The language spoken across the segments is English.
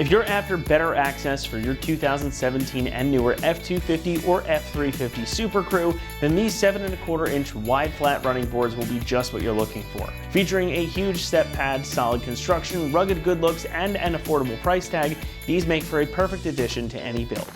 If you're after better access for your 2017 and newer F-250 or F-350 Super Crew, then these 7¼ inch wide flat running boards will be just what you're looking for. Featuring a huge step pad, solid construction, rugged good looks, and an affordable price tag, these make for a perfect addition to any build.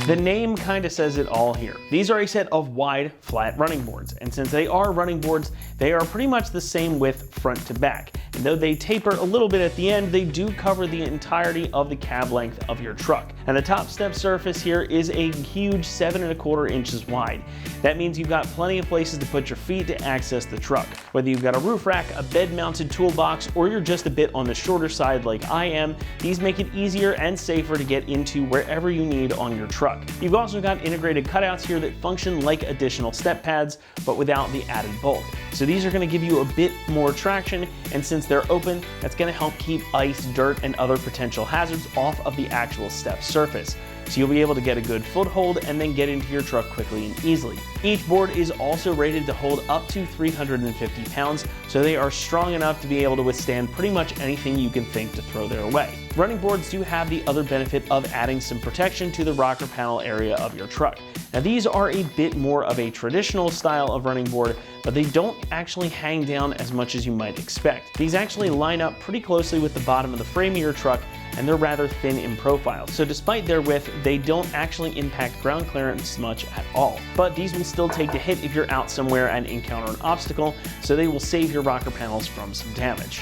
The name kinda says it all here. These are a set of wide, flat running boards, and since they are running boards, they are pretty much the same width front to back. And though they taper a little bit at the end, they do cover the entirety of the cab length of your truck. And the top step surface here is a huge 7¼ inches wide. That means you've got plenty of places to put your feet to access the truck. Whether you've got a roof rack, a bed-mounted toolbox, or you're just a bit on the shorter side like I am, these make it easier and safer to get into wherever you need on your truck. You've also got integrated cutouts here that function like additional step pads, but without the added bulk. So these are going to give you a bit more traction, and since they're open, that's going to help keep ice, dirt, and other potential hazards off of the actual step surface. So you'll be able to get a good foothold and then get into your truck quickly and easily. Each board is also rated to hold up to 350 pounds, so they are strong enough to be able to withstand pretty much anything you can think to throw their way. Running boards do have the other benefit of adding some protection to the rocker panel area of your truck. Now these are a bit more of a traditional style of running board, but they don't actually hang down as much as you might expect. These actually line up pretty closely with the bottom of the frame of your truck, and they're rather thin in profile. So despite their width, they don't actually impact ground clearance much at all. But these will still take the hit if you're out somewhere and encounter an obstacle, so they will save your rocker panels from some damage.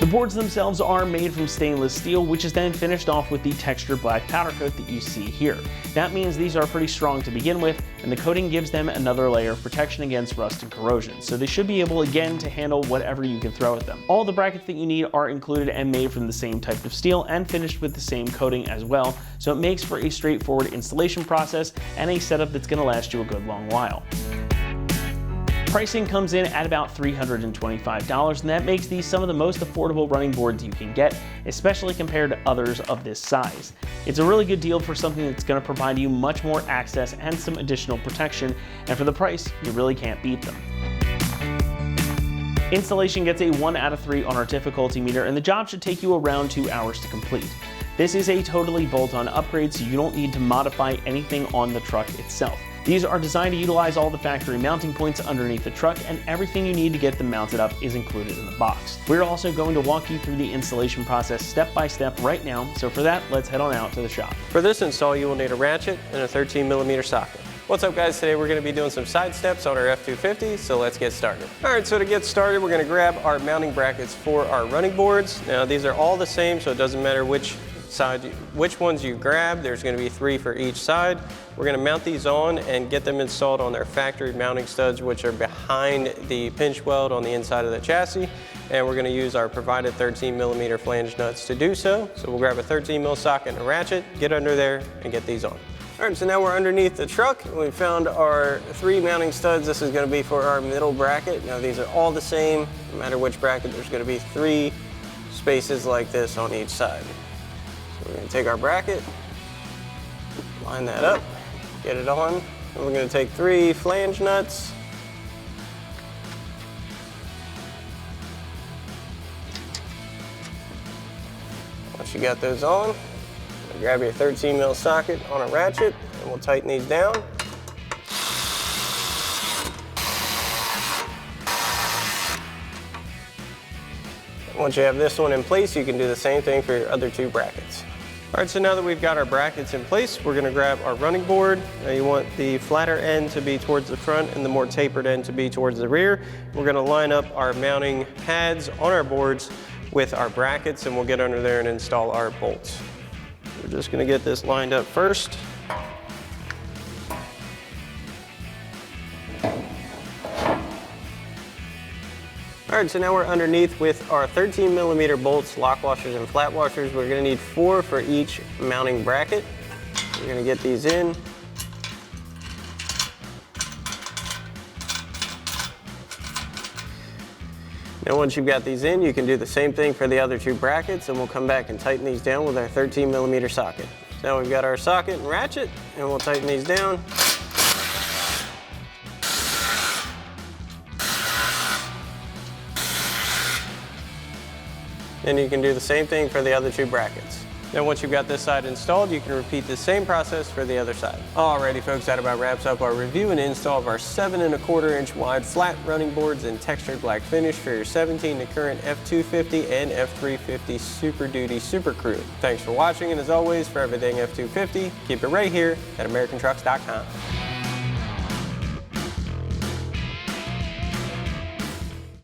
The boards themselves are made from stainless steel, which is then finished off with the textured black powder coat that you see here. That means these are pretty strong to begin with, and the coating gives them another layer of protection against rust and corrosion, so they should be able again to handle whatever you can throw at them. All the brackets that you need are included and made from the same type of steel and finished with the same coating as well, so it makes for a straightforward installation process and a setup that's going to last you a good long while. Pricing comes in at about $325, and that makes these some of the most affordable running boards you can get, especially compared to others of this size. It's a really good deal for something that's going to provide you much more access and some additional protection, and for the price, you really can't beat them. Installation gets a 1 out of 3 on our difficulty meter, and the job should take you around 2 hours to complete. This is a totally bolt-on upgrade, so you don't need to modify anything on the truck itself. These are designed to utilize all the factory mounting points underneath the truck, and everything you need to get them mounted up is included in the box. We're also going to walk you through the installation process step by step right now, so for that, let's head on out to the shop. For this install, you will need a ratchet and a 13mm socket. What's up guys, today we're going to be doing some side steps on our F-250, so let's get started. Alright, so to get started, we're going to grab our mounting brackets for our running boards. Now these are all the same, so it doesn't matter which ones you grab. There's going to be 3 for each side. We're going to mount these on and get them installed on their factory mounting studs, which are behind the pinch weld on the inside of the chassis. And we're going to use our provided 13mm flange nuts to do so. So we'll grab a 13mm socket and a ratchet, get under there, and get these on. Alright, so now we're underneath the truck. We found our 3 mounting studs. This is going to be for our middle bracket. Now these are all the same. No matter which bracket, there's going to be 3 spaces like this on each side. So we're going to take our bracket, line that up, get it on, and we're going to take 3 flange nuts. Once you got those on, grab your 13mm socket on a ratchet, and we'll tighten these down. Once you have this one in place, you can do the same thing for your other 2 brackets. All right, so now that we've got our brackets in place, we're gonna grab our running board. Now you want the flatter end to be towards the front and the more tapered end to be towards the rear. We're gonna line up our mounting pads on our boards with our brackets, and we'll get under there and install our bolts. We're just gonna get this lined up first. All right, so now we're underneath with our 13mm bolts, lock washers, and flat washers. We're gonna need 4 for each mounting bracket. We're gonna get these in. Now once you've got these in, you can do the same thing for the other 2 brackets, and we'll come back and tighten these down with our 13mm socket. So now we've got our socket and ratchet, and we'll tighten these down. and you can do the same thing for the other two brackets. Then once you've got this side installed, you can repeat the same process for the other side. Alrighty folks, that about wraps up our review and install of our 7¼ inch wide flat running boards in textured black finish for your 17 to current F-250 and F-350 Super Duty Super Crew. Thanks for watching, and as always, for everything F-250, keep it right here at AmericanTrucks.com.